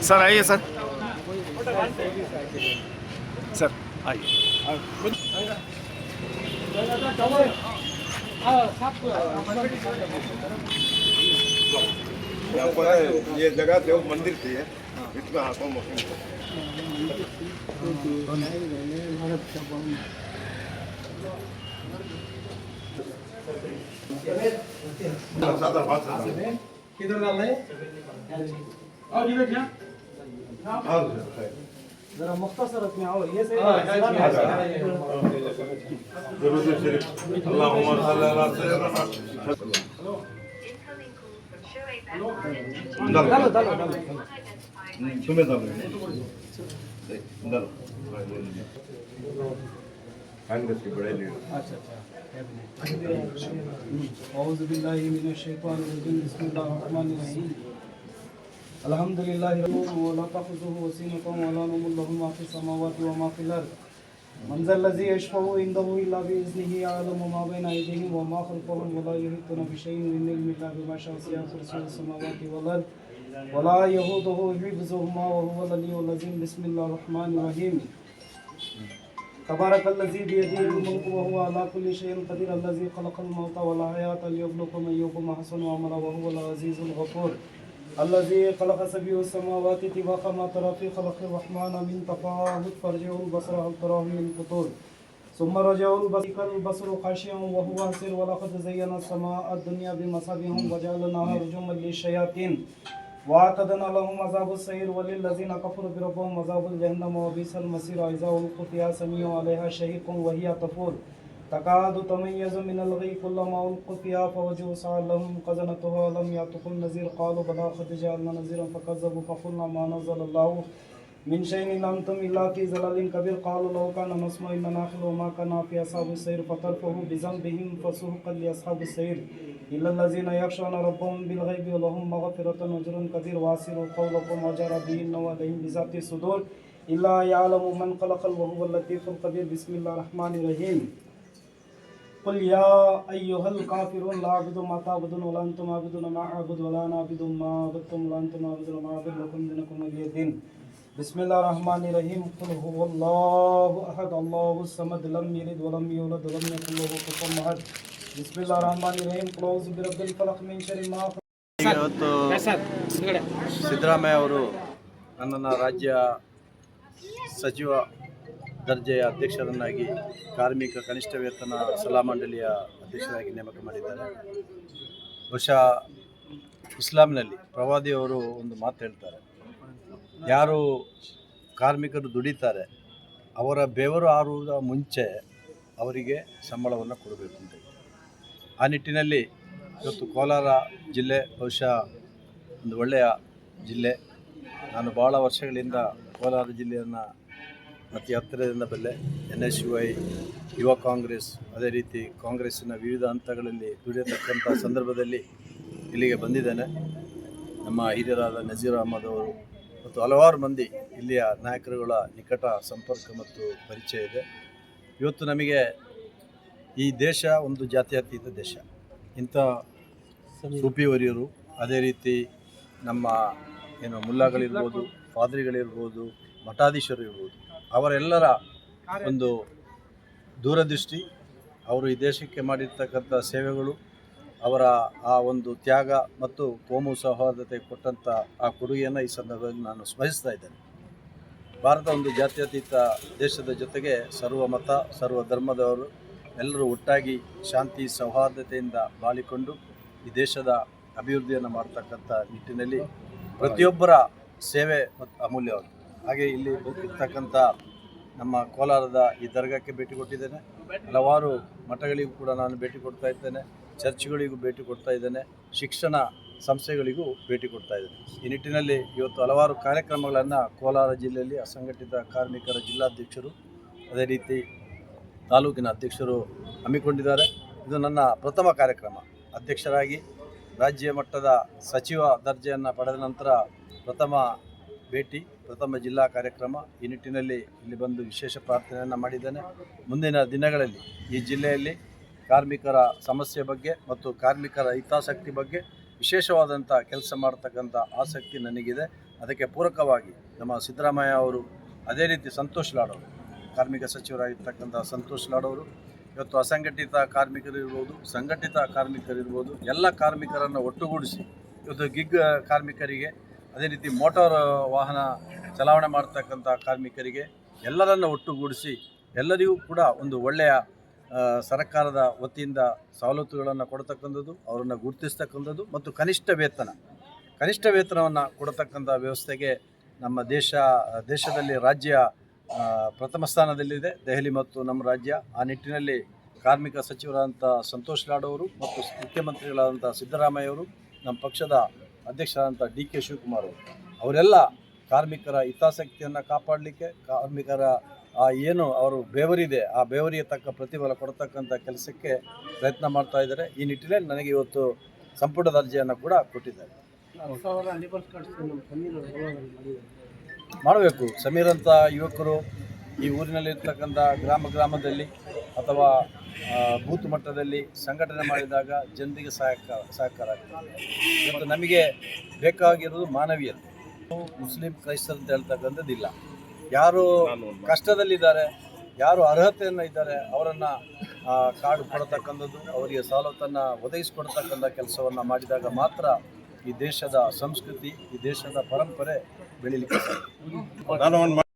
Sir आइए sir sir आइए ये जगह देव मंदिर थी इसमें हाथों मशीन किधर डाल रहे और ये क्या जरा मुख्तसर में आओ ये से तुम्हें कांग्रेस के बड़े लीडर अच्छा औज़ु बिल्लाहि मिनश शैतानिर रजीम बिस्मिल्लाहिर रहमानिर रहीम अल्हम्दुलिल्लाहि रब्बिल व ला तखुजुहु सिनतun व ला नौmun lahu ma fis samawati wa ma fil ard man zal ladzi yashfa'u indahu illa bi iznihi ya'lamu ma bayna aydihim wa ma khalfahum wa la yuhituna bi shay'in min ilmihi illa bima sha'a wasi'a kursiyuhu samawati wal ard wa la yahuduhu hifdhuhuma wa huwa al-aliyyul azim bismillahir rahmanir rahim तबारकल्लज़ी बियदिहिल मुल्क व हुवा अला कुल्लि शैइन क़दीर अल्लज़ी ख़लक़ल मौत वल हयात लियब्लुवकुम अय्युकुम अहसनु अमला व हुवल अज़ीज़ुल गफ़ूर अल्लज़ी ख़लक़ सबअ समावाति तिबाक़ा मा तरा फ़ी ख़ल्क़िर रहमान मिन तफ़ावुत फ़र्जिउल बसर हल तराहु मिन फ़ुतूर सुम्मा रजअल बसरु ख़ाशिअन व हुवा हसीर व लक़द ज़य्यना अस्समाअ अद-दुनिया बिमसाबिह व जअलनाहा रुजुमन लिश्शयातीन वातदना लहुम अज़ाबुस सईर वलिल्लज़ीना कफ़रू बिरब्बिहिम अज़ाबुल जहन्नम व बिसल मसीर इज़ा उल्क़ू फ़ीहा समीअ अलैहा शहीक़ुन व हिय तफ़ूर तकादु तमय्यज़ु मिनल ग़ैज़ि कुल्लमा उल्क़ू फ़ीहा फ़वजअू सअलहुम ख़ज़नतुहा अलम याअतिकुम नज़ीर क़ालू बला क़द जअलना नज़ीरन फ़कज़्ज़बू फ़क़ुलना मा नज़्ज़लल्लाहु मिन शैइन इन अंतुम इल्ला फ़ी ज़लालिन कबीर क़ालू लौ काना नस्मअु इन्ना नाख़िलु व मा कुन्ना फ़ी अस्हाबिस सईर फ़तरफ़ुहु बिज़ंबिहिम फ़सुहक़न लिअस्हाबिस सईर इल्ला लज़ीना यख़शौना रब्बहुम बिल ग़ैबि व लहुम मग़फ़िरतुन व अज्रुन कबीर वासिरु क़ौलकुम व जरा बिहिन व अलैहिम बिज़ाति सुदूर इल्ला यअलमु मन ख़लक़ल व हुवल लतीफ़ुल ख़बीर बिस्मिल्लाहिर रहमानिर रहीम क़ुल या अय्युहल काफ़िरून ला अअबुदु मा तअबुदून व ला अंतुम आबिदून मा अअबुदु व ला अना आबिदु मा अबदतुम व ला अंतुम आबिदून मा अअबुदु लकुम दीनुकुम वलिय दीन बिस्मिल्लाहिर रहमानिर रहीम क़ुल हुवल्लाहु अहद अल्लाहुस समद लम यलिद व लम यूलद व लम यकुल लहू कुफुवन अहद बिस्मिल्लाहिर रहमानिर रहीम क़ुल औज़ु बिरब्बिल फलक़ मिन शर्रि मा ಇವತ್ತು ಸಿದ್ದರಾಮಯ್ಯ ಅವರು ನನ್ನನ್ನು ರಾಜ್ಯ ಸಚಿವ ದರ್ಜೆಯ ಅಧ್ಯಕ್ಷರನ್ನಾಗಿ ಕಾರ್ಮಿಕ ಕನಿಷ್ಠ ವೇತನ ಸಲಹಾ ಮಂಡಳಿಯ ಅಧ್ಯಕ್ಷರಾಗಿ ನೇಮಕ ಮಾಡಿದ್ದಾರೆ. ಬಹುಶಃ ಇಸ್ಲಾಂನಲ್ಲಿ ಪ್ರವಾದಿಯವರು ಒಂದು ಮಾತು ಹೇಳ್ತಾರೆ, ಯಾರು ಕಾರ್ಮಿಕರು ದುಡಿತಾರೆ ಅವರ ಬೆವರು ಆರುವುದ ಮುಂಚೆ ಅವರಿಗೆ ಸಂಬಳವನ್ನು ಕೊಡಬೇಕು ಅಂತ. ಆ ನಿಟ್ಟಿನಲ್ಲಿ ಇವತ್ತು ಕೋಲಾರ ಜಿಲ್ಲೆ ಬಹುಶಃ ಒಂದು ಒಳ್ಳೆಯ ಜಿಲ್ಲೆ. ನಾನು ಭಾಳ ವರ್ಷಗಳಿಂದ ಕೋಲಾರ ಜಿಲ್ಲೆಯನ್ನು ಅತಿ ಹತ್ತಿರದಿಂದ ಬಲ್ಲೆ. NSUI, ಯುವ ಕಾಂಗ್ರೆಸ್, ಅದೇ ರೀತಿ ಕಾಂಗ್ರೆಸ್ಸಿನ ವಿವಿಧ ಹಂತಗಳಲ್ಲಿ ದುಡಿಯತಕ್ಕಂಥ ಸಂದರ್ಭದಲ್ಲಿ ಇಲ್ಲಿಗೆ ಬಂದಿದ್ದೇನೆ. ನಮ್ಮ ಹಿರಿಯರಾದ ನಜೀರ್ ಅಹಮದ್ ಅವರು ಮತ್ತು ಹಲವಾರು ಮಂದಿ ಇಲ್ಲಿಯ ನಾಯಕರುಗಳ ನಿಕಟ ಸಂಪರ್ಕ ಮತ್ತು ಪರಿಚಯ ಇದೆ. ಇವತ್ತು ನಮಗೆ ಈ ದೇಶ ಒಂದು ಜಾತ್ಯತೀತ ದೇಶ. ಇಂಥ ಸೂಫಿವರಿಯರು, ಅದೇ ರೀತಿ ನಮ್ಮ ಮುಲ್ಲಾಗಳಿರ್ಬೋದು, ಪಾದ್ರಿಗಳಿರ್ಬೋದು, ಮಠಾಧೀಶರು ಇರ್ಬೋದು, ಅವರೆಲ್ಲರ ಒಂದು ದೂರದೃಷ್ಟಿ, ಅವರು ಈ ದೇಶಕ್ಕೆ ಮಾಡಿರ್ತಕ್ಕಂಥ ಸೇವೆಗಳು, ಅವರ ಆ ಒಂದು ತ್ಯಾಗ ಮತ್ತು ಕೋಮು ಸೌಹಾರ್ದತೆ ಕೊಟ್ಟಂಥ ಆ ಕೊಡುಗೆಯನ್ನು ಈ ಸಂದರ್ಭದಲ್ಲಿ ನಾನು ಸ್ಮರಿಸ್ತಾ ಇದ್ದೇನೆ. ಭಾರತ ಒಂದು ಜಾತ್ಯತೀತ ದೇಶದ ಜೊತೆಗೆ ಸರ್ವ ಮತ ಸರ್ವ ಧರ್ಮದವರು ಎಲ್ಲರೂ ಒಟ್ಟಾಗಿ ಶಾಂತಿ ಸೌಹಾರ್ದತೆಯಿಂದ ಬಾಳಿಕೊಂಡು ಈ ದೇಶದ ಅಭಿವೃದ್ಧಿಯನ್ನು ಮಾಡ್ತಕ್ಕಂಥ ನಿಟ್ಟಿನಲ್ಲಿ ಪ್ರತಿಯೊಬ್ಬರ ಸೇವೆ ಮತ್ತು ಅಮೂಲ್ಯವಾದ. ಹಾಗೆ ಇಲ್ಲಿ ಇರ್ತಕ್ಕಂಥ ನಮ್ಮ ಕೋಲಾರದ ಈ ದರ್ಗಾಕ್ಕೆ ಭೇಟಿ ಕೊಟ್ಟಿದ್ದೇನೆ. ಹಲವಾರು ಮಠಗಳಿಗೂ ಕೂಡ ನಾನು ಭೇಟಿ ಕೊಡ್ತಾ ಇದ್ದೇನೆ, ಚರ್ಚ್ಗಳಿಗೂ ಭೇಟಿ ಕೊಡ್ತಾ ಇದ್ದೇನೆ, ಶಿಕ್ಷಣ ಸಂಸ್ಥೆಗಳಿಗೂ ಭೇಟಿ ಕೊಡ್ತಾ ಇದ್ದೇನೆ. ಈ ನಿಟ್ಟಿನಲ್ಲಿ ಇವತ್ತು ಹಲವಾರು ಕಾರ್ಯಕ್ರಮಗಳನ್ನು ಕೋಲಾರ ಜಿಲ್ಲೆಯಲ್ಲಿ ಅಸಂಘಟಿತ ಕಾರ್ಮಿಕರ ಜಿಲ್ಲಾಧ್ಯಕ್ಷರು, ಅದೇ ರೀತಿ ತಾಲೂಕಿನ ಅಧ್ಯಕ್ಷರು ಹಮ್ಮಿಕೊಂಡಿದ್ದಾರೆ. ಇದು ನನ್ನ ಪ್ರಥಮ ಕಾರ್ಯಕ್ರಮ. ಅಧ್ಯಕ್ಷರಾಗಿ ರಾಜ್ಯ ಮಟ್ಟದ ಸಚಿವ ದರ್ಜೆಯನ್ನು ಪಡೆದ ನಂತರ ಪ್ರಥಮ ಭೇಟಿ, ಪ್ರಥಮ ಜಿಲ್ಲಾ ಕಾರ್ಯಕ್ರಮ. ಈ ನಿಟ್ಟಿನಲ್ಲಿ ಇಲ್ಲಿ ಬಂದು ವಿಶೇಷ ಪ್ರಾರ್ಥನೆಯನ್ನು ಮಾಡಿದ್ದೇನೆ. ಮುಂದಿನ ದಿನಗಳಲ್ಲಿ ಈ ಜಿಲ್ಲೆಯಲ್ಲಿ ಕಾರ್ಮಿಕರ ಸಮಸ್ಯೆ ಬಗ್ಗೆ ಮತ್ತು ಕಾರ್ಮಿಕರ ಹಿತಾಸಕ್ತಿ ಬಗ್ಗೆ ವಿಶೇಷವಾದಂಥ ಕೆಲಸ ಮಾಡ್ತಕ್ಕಂಥ ಆಸಕ್ತಿ ನನಗಿದೆ. ಅದಕ್ಕೆ ಪೂರಕವಾಗಿ ನಮ್ಮ ಸಿದ್ದರಾಮಯ್ಯ ಅವರು, ಅದೇ ರೀತಿ ಸಂತೋಷ್ ಲಾಡ್ ಅವರು, ಕಾರ್ಮಿಕ ಸಚಿವರಾಗಿರ್ತಕ್ಕಂಥ ಸಂತೋಷ್ ಲಾಡ್ ಅವರು ಇವತ್ತು ಅಸಂಘಟಿತ ಕಾರ್ಮಿಕರಿರ್ಬೋದು, ಸಂಘಟಿತ ಕಾರ್ಮಿಕರಿರ್ಬೋದು, ಎಲ್ಲ ಕಾರ್ಮಿಕರನ್ನು ಒಟ್ಟುಗೂಡಿಸಿ ಇವತ್ತು ಗಿಗ್ ಕಾರ್ಮಿಕರಿಗೆ, ಅದೇ ರೀತಿ ಮೋಟಾರ್ ವಾಹನ ಚಲಾವಣೆ ಮಾಡ್ತಕ್ಕಂಥ ಕಾರ್ಮಿಕರಿಗೆ ಎಲ್ಲರನ್ನು ಒಟ್ಟುಗೂಡಿಸಿ ಎಲ್ಲರಿಗೂ ಕೂಡ ಒಂದು ಒಳ್ಳೆಯ ಸರ್ಕಾರದ ವತಿಯಿಂದ ಸವಲತ್ತುಗಳನ್ನು ಕೊಡ್ತಕ್ಕಂಥದ್ದು, ಅವರನ್ನು ಗುರುತಿಸ್ತಕ್ಕಂಥದ್ದು ಮತ್ತು ಕನಿಷ್ಠ ವೇತನವನ್ನು ಕೊಡತಕ್ಕಂಥ ವ್ಯವಸ್ಥೆಗೆ ನಮ್ಮ ದೇಶದಲ್ಲಿ ರಾಜ್ಯ ಪ್ರಥಮ ಸ್ಥಾನದಲ್ಲಿದೆ, ದೆಹಲಿ ಮತ್ತು ನಮ್ಮ ರಾಜ್ಯ. ಆ ನಿಟ್ಟಿನಲ್ಲಿ ಕಾರ್ಮಿಕ ಸಚಿವರಾದಂಥ ಸಂತೋಷ್ ಲಾಡ್ ಅವರು ಮತ್ತು ಮುಖ್ಯಮಂತ್ರಿಗಳಾದಂಥ ಸಿದ್ದರಾಮಯ್ಯ ಅವರು, ನಮ್ಮ ಪಕ್ಷದ ಅಧ್ಯಕ್ಷರಾದಂಥ DK ಶಿವಕುಮಾರ್ ಅವರೆಲ್ಲ ಕಾರ್ಮಿಕರ ಹಿತಾಸಕ್ತಿಯನ್ನು ಕಾಪಾಡಲಿಕ್ಕೆ, ಕಾರ್ಮಿಕರ ಏನು ಅವರು ಬೆವರಿದೆ ಆ ಬೆವರಿಗೆ ತಕ್ಕ ಪ್ರತಿಫಲ ಕೊಡ್ತಕ್ಕಂಥ ಕೆಲಸಕ್ಕೆ ಪ್ರಯತ್ನ ಮಾಡ್ತಾ ಇದ್ದಾರೆ. ಈ ನಿಟ್ಟಿನಲ್ಲಿ ನನಗೆ ಇವತ್ತು ಸಂಪುಟ ದರ್ಜೆಯನ್ನು ಕೂಡ ಕೊಟ್ಟಿದ್ದಾರೆ. ಮಾಡಬೇಕು. ಸಮೀರ್ ಅಂತ ಯುವಕರು ಈ ಊರಿನಲ್ಲಿರ್ತಕ್ಕಂಥ ಗ್ರಾಮದಲ್ಲಿ ಅಥವಾ ಬೂತ್ ಮಟ್ಟದಲ್ಲಿ ಸಂಘಟನೆ ಮಾಡಿದಾಗ ಜನರಿಗೆ ಸಹಕಾರ ಆಗ್ತದೆ. ಇವತ್ತು ನಮಗೆ ಬೇಕಾಗಿರೋದು ಮಾನವೀಯತೆ. ಮುಸ್ಲಿಂ ಕ್ರೈಸ್ತರು ಅಂತ ಹೇಳ್ತಕ್ಕಂಥದ್ದಿಲ್ಲ. ಯಾರು ಕಷ್ಟದಲ್ಲಿದ್ದಾರೆ, ಯಾರು ಅರ್ಹತೆಯನ್ನು ಇದ್ದಾರೆ ಅವರನ್ನು ಕಾರ್ಡ್ ಕೊಡತಕ್ಕಂಥದ್ದು, ಅವರಿಗೆ ಸವಲತ್ತನ್ನು ಒದಗಿಸಿಕೊಡ್ತಕ್ಕಂಥ ಕೆಲಸವನ್ನು ಮಾಡಿದಾಗ ಮಾತ್ರ ಈ ದೇಶದ ಸಂಸ್ಕೃತಿ, ಈ ದೇಶದ ಪರಂಪರೆ ಬೆಳೀಲಿಕ್ಕೆ ಸಾಧ್ಯ.